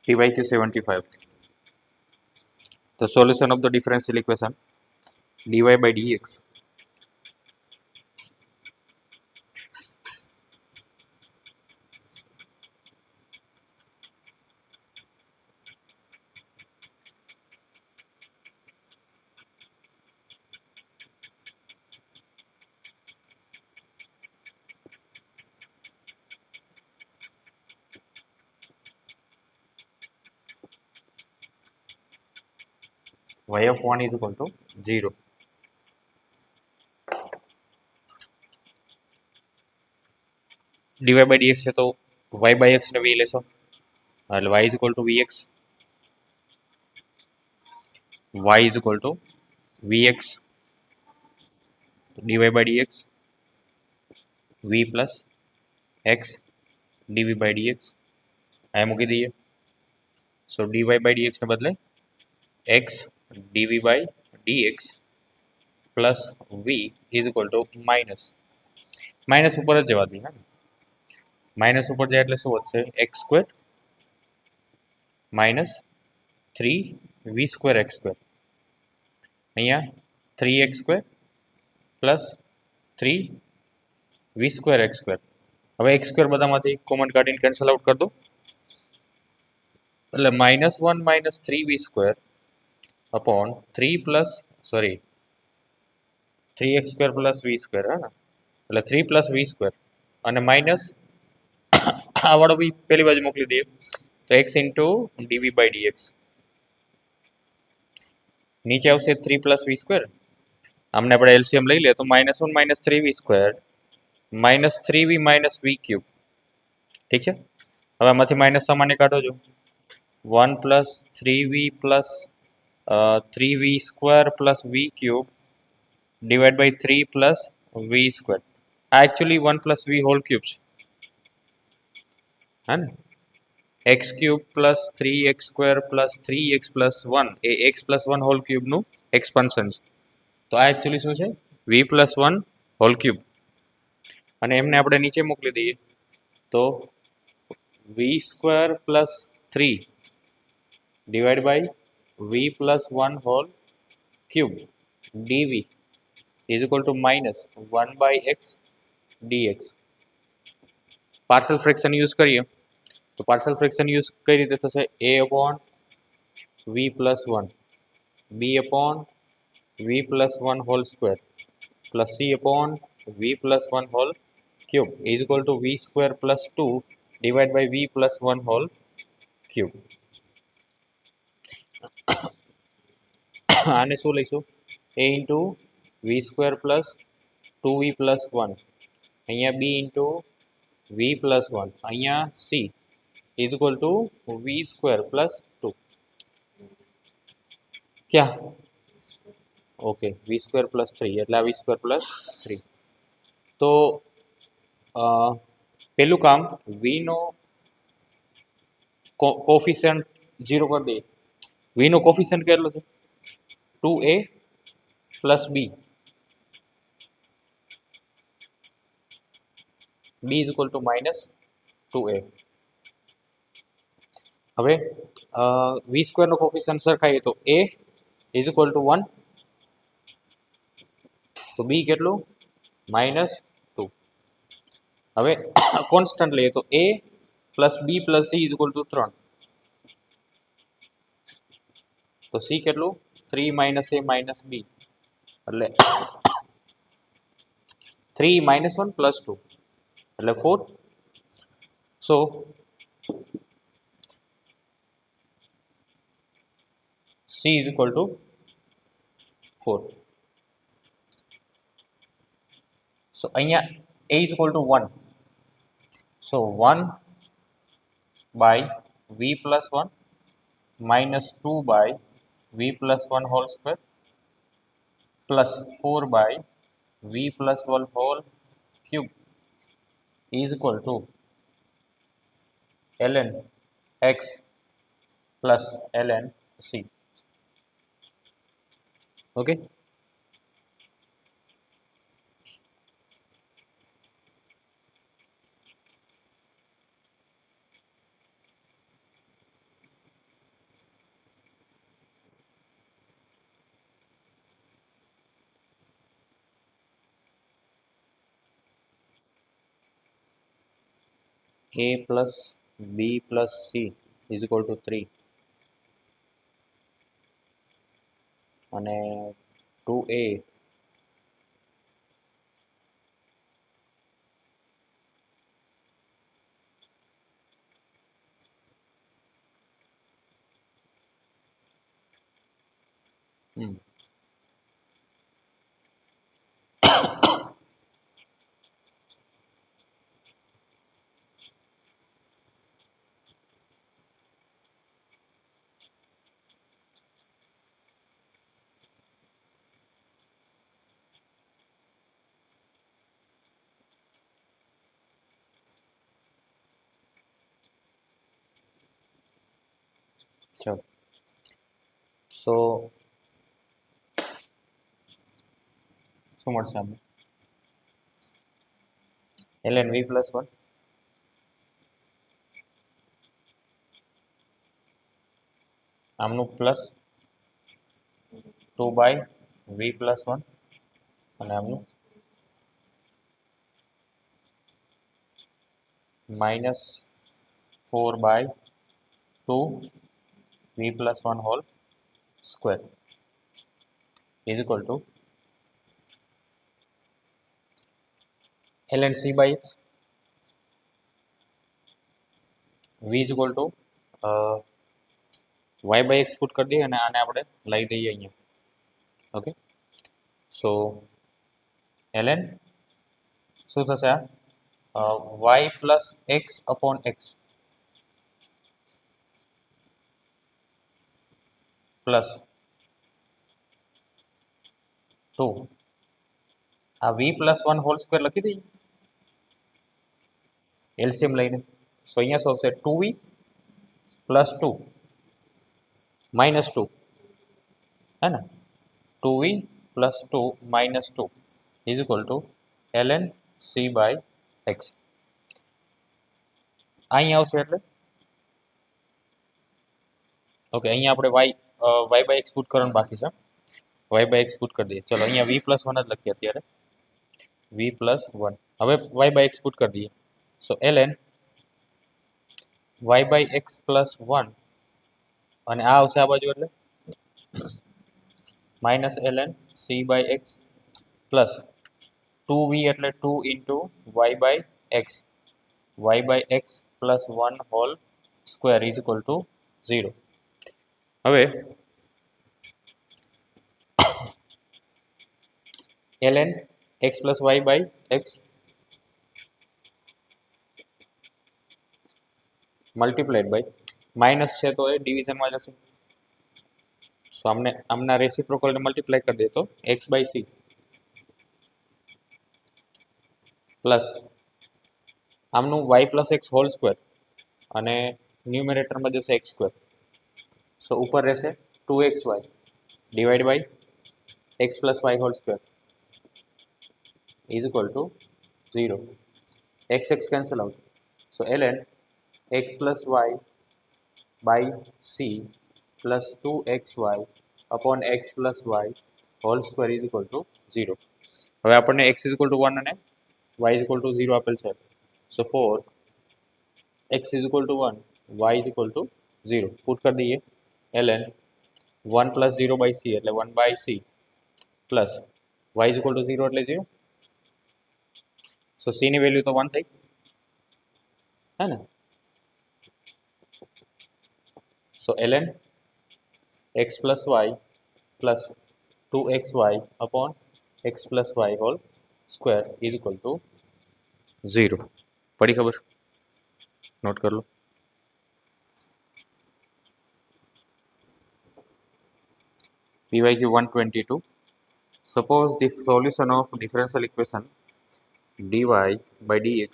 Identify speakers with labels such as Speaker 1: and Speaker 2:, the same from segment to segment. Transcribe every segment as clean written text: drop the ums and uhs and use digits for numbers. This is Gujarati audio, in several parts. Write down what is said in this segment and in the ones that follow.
Speaker 1: TYQ 75. The solution of the differential equation dy by dx y of 1 is equal to 0. dy by dx છે તો y by x ને v લેશો એટલે y is equal to vx, y is equal to vx dy by dx v plus x dv by dx આ મૂકી દઈએ. સો dy by dx ને બદલે x dv by dx plus v is equal to minus ઉપર જ જવા દઈએ. માઇનસ ઉપર જાય એટલે શું વધશે? X square minus 3v square x square, અહીંયા 3x square plus 3v square x square. હવે એક્સ સ્ક્વેર બધામાંથી કોમન કાઢીને કેન્સલ આઉટ કરી દો એટલે -1 minus 3v square upon 3x square plus v square, હે ને, એટલે 3 પ્લસ v સ્ક્વેર અને માઇનસ આ વાળો બી પેલી બાજુ મોકલી દઈએ તો x into d v by d x નીચે આવશે 3 પ્લસ વી સ્ક્વેર. આમને આપણે એલસીએમ લઈ લે તો -1 minus 3v square minus 3v minus v cube. ઠીક છે, હવે આમાંથી માઇનસ સામાન્ય કાઢો છો 1 plus 3v plus 3v square plus v cube divide by 3 plus v square. આ actually 1 plus v whole cube છે, હા ને. X cube plus 3x square plus 3x plus 1 એ એક્સ પ્લસ 1 હોલ ક્યુબનું એક્સપાન્શન છે. તો આ એકચ્યુઅલી શું છે? V plus 1 whole cube. અને એમને આપણે નીચે મોકલી દઈએ તો v square plus 3 divide by v plus 1 whole cube d v is equal to -1 by x d x. Partial fraction use કરીએ તો પાર્શલ ફ્રેક્શન યુઝ કઈ રીતે થશે? a upon v plus 1 b upon v plus 1 whole square plus c upon v plus 1 whole cube is equal to v square plus 2 divide by v plus 1 whole cube. આને શું લઈશું? a into v square plus 2v plus 1, અહીંયા b ઇન્ટુ વી પ્લસ 1, અહીંયા c is equal to v square plus 2. ક્યાં? ઓકે, વી સ્ક્વેર પ્લસ 3 એટલે આ વી સ્ક્વેર પ્લસ 3. તો પેલું કામ વીનો કોફિશિયન્ટ 0 કરી દઈએ. વીનો કોફિશિયન્ટ કેટલો છે? 2a plus b, b is equal to -2a. હવે વી સ્ક્વેરનો કોફિશિયન્ટ સરખાઈએ તો a ઇઝ ઇક્વલ ટુ 1 તો b કેટલું? -2. હવે કોન્સ્ટન્ટ લઈએ તો a plus b plus c is equal to 3 તો c કેટલું? 3 માઇનસ a માઇનસ બી એટલે 3 -1 પ્લસ 2 એટલે 4. સો c is equal to 4. So અહીંયા a is equal to 1. So 1 by v plus 1 minus 2 by v plus 1 whole square plus 4 by v plus 1 whole cube is equal to ln x plus ln c. Okay. a plus b plus c is equal to 3 અને 2a ચલો સો શું મળશે આપણે ln v plus 1 આમનું પ્લસ 2 બાય v plus 1 અને આમનું minus 4 by 2 v plus 1 whole square is equal to ln c by x v is equal to y by x put કરી દઈએ અને આને આપણે લઈ દઈએ અહીંયા ઓકે સો ln શું થશે આ y plus x upon x plus 2 આ v plus 1 હોલ સ્ક્વેર લખી દઈએ એલસીએમ લઈને સો અહીંયા શું આવશે 2v plus 2 minus 2 है ना 2v plus 2 minus 2 is equal to ln c by x અહીં આવશે એટલે ઓકે અહીંયા આપણે y by x પુટ કરવાનું બાકી છે y by x પુટ કરી દઈએ ચલો અહીંયા v plus 1 જ લખીએ અત્યારે v plus 1 હવે y by x પુટ કરી દઈએ સો ln y by x plus 1 અને આ આવશે આ બાજુ એટલે minus ln c by x plus 2v એટલે 2 into y by x plus 1 whole square is equal to 0 હવે ln x plus y by x multiplied by minus છે તો એ ડિવિઝનમાં જશે સો આમના રેસિપ્રોકલને મલ્ટીપ્લાય કરી દે તો x by c પ્લસ આમનું y plus x whole square અને ન્યુમેરેટરમાં જશે x સ્ક્વેર સો ઉપર રહેશે 2xy divided by x plus y whole square is equal to 0 x cancel out so ln x plus y by c plus 2xy upon x plus y whole square is equal to 0 હવે આપણને x is equal to 1 અને y is equal to 0 આપેલ છે so for x is equal to 1 y is equal to 0 put કરી દઈએ ln 1 plus 0 by c એટલે 1 by c plus y is equal to 0 એટલે 0 so c ની વેલ્યુ તો 1 થઈ હે ને so ln x plus y plus 2xy upon x plus y whole square is equal to 0 પડી ખબર નોટ કર લો PYQ 122 suppose the solution of differential equation dy by dx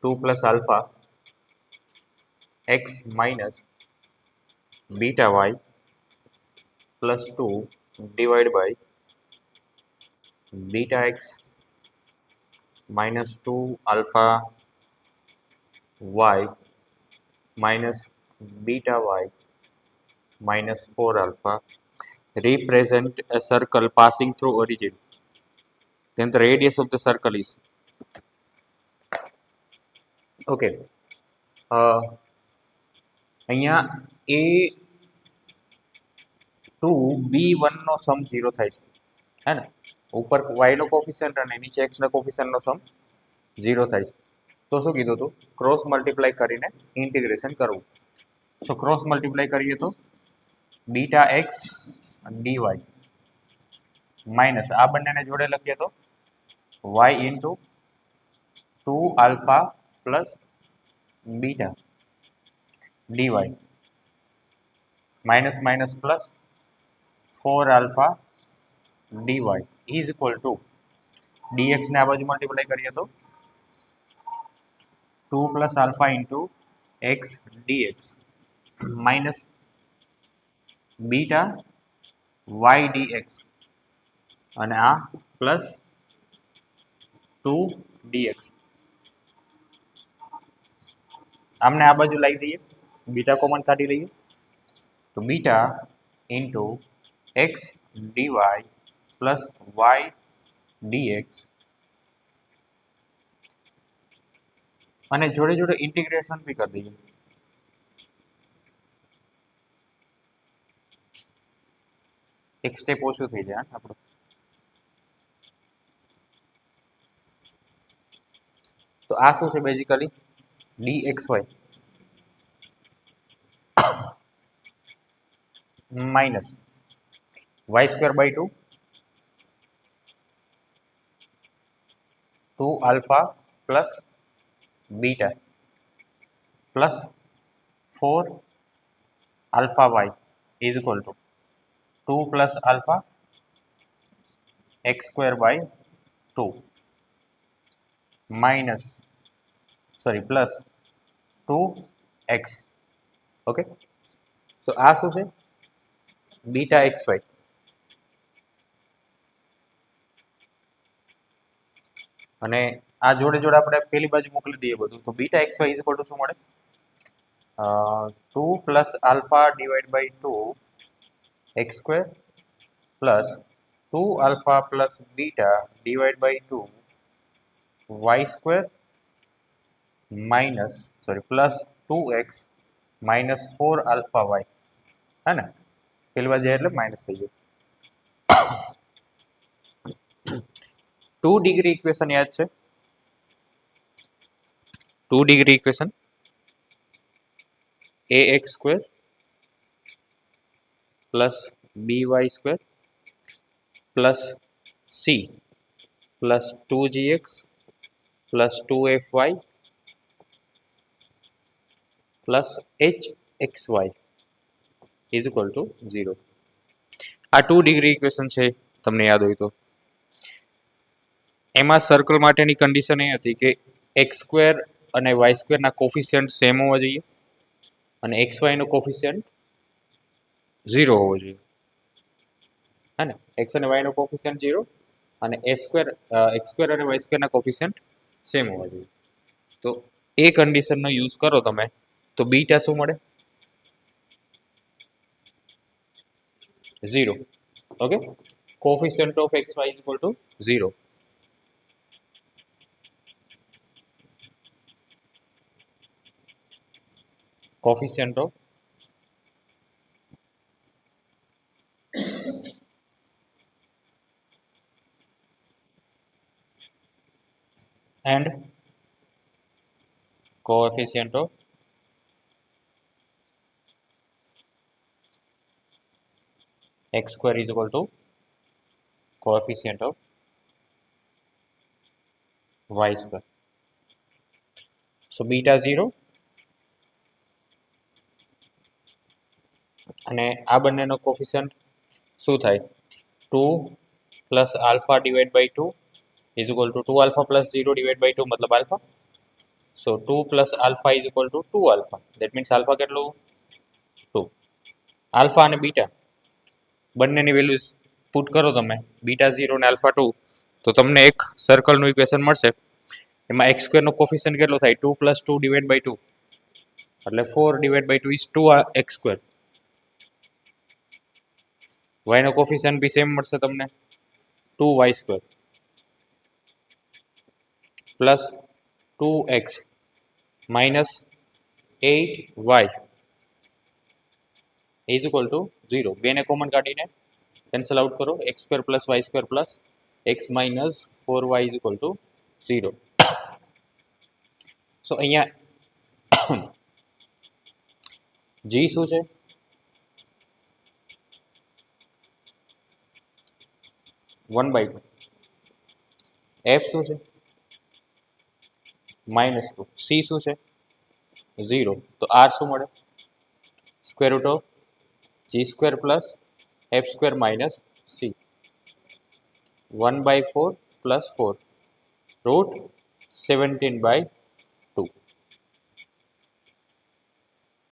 Speaker 1: two plus alpha x minus beta y plus 2 divided by beta x -2 alpha y beta y -4 alpha represent a circle passing through origin. Then the radius of the circle is okay. અહીંયા A2 B1 નો સમ 0 થાય છે, હે ને? ઉપર y નો કોફિશિયન્ટ અને નીચે x નો કોફિશિયન્ટ નો સમ 0 થાય છે. તો શું કીધું તું? ક્રોસ મલ્ટીપ્લાય કરીને ઇન્ટિગ્રેશન કરવું. સો ક્રોસ મલ્ટીપ્લાય કરીએ તો બીટા એક્સ ડીવાય માઇનસ આ બંનેને જોડે લખીએ તો y into 2 alpha plus beta d y minus minus plus 4 alpha d y is equal to d x ને આ બાજુ મલ્ટીપ્લાય કરીએ તો 2 plus alpha into x d x minus beta y d x અને આ પ્લસ 2 ડીએક્સ. આમને આ બાજુ લાવી દઈએ, બીટા કોમન કાઢી લઈએ તો beta into x d y plus y d x અને જોડે જોડે ઇન્ટિગ્રેશન બી કરી દઈએ. એક સ્ટેપ ઓછું થઈ જાય આપણું. તો આ શું છે basically dxy minus y square by 2 alpha plus beta plus 4 alpha y is equal to 2 plus alpha x square by 2 plus 2x. Okay, so આ શું છે? બીટા એક્સ વાય અને આ જોડે જોડે આપણે પેલી બાજુ મોકલી દઈએ બધું. તો beta x y is equal to શું મળે? 2 plus alpha divided by 2 x square plus 2 alpha plus beta divided by 2 y square plus 2x minus 4 alpha y, હે ને? પેલી બાજુ એટલે માઇનસ થઈ ગયું. 2 ડિગ્રી ઇક્વેશન યાદ છે? 2 degree equation ax square plus by square plus c plus 2gx plus 2fy plus hxy is equal to 0. આ 2 ડિગ્રી ઇક્વેશન છે, તમને યાદ હોય તો. એમાં સર્કલ માટેની કન્ડિશન એ હતી કે એક્સ સ્ક્વેર અને વાય સ્ક્વેરના કોફિશિયન્ટ સેમ હોવા જોઈએ અને એક્સ વાયનો કોફિશિયન્ટ 0 હોવો જોઈએ, હે ને? એક્સ અને વાયનો કોફિશિયન્ટ 0 અને એક્સ સ્ક્વેર અને વાય સ્ક્વેરના કોફિશિયન્ટ સેમ હોવા જોઈએ. તો એ કન્ડિશનનો યુઝ કરો તમે તો બીટા શું મળે? 0. Okay, coefficient of x y is equal to 0. coefficient of and coefficient of x square is equal to coefficient of y square. So beta 0 અને આ બંનેનો કોફિશિયન્ટ શું થાય? 2 plus alpha divided by 2 is equal to 2 alpha plus 0 divided by 2 મતલબ alpha. So 2 plus alpha is equal to 2 alpha. That means alpha કેટલું? 2. આલ્ફા અને બીટા બંનેની વેલ્યુઝ પુટ કરો તમે, બીટા 0 અને આલ્ફા 2, તો તમને એક સર્કલનું ઇક્વેશન મળશે. એમાં એક્સ સ્ક્વેરનો કોફિશિયન્ટ કેટલો થાય? 2 + 2 ડિવાઈડ બાય 2, એટલે 4 divide by 2 is 2x square. વાયનો કોફિશિયન્ટ બી સેમ મળશે તમને, 2y square plus 2x minus 8y is equal to 0. બેને કોમન કાઢીને કેન્સલ આઉટ કરો. x square plus y square plus x minus 4y is equal to 0. So અહીંયા g શું છે? 1/2. f શું છે? -2. c શું છે? 0. તો r શું મળે? Square root of g square plus f square minus c. 1/4 plus 4 root 17/2.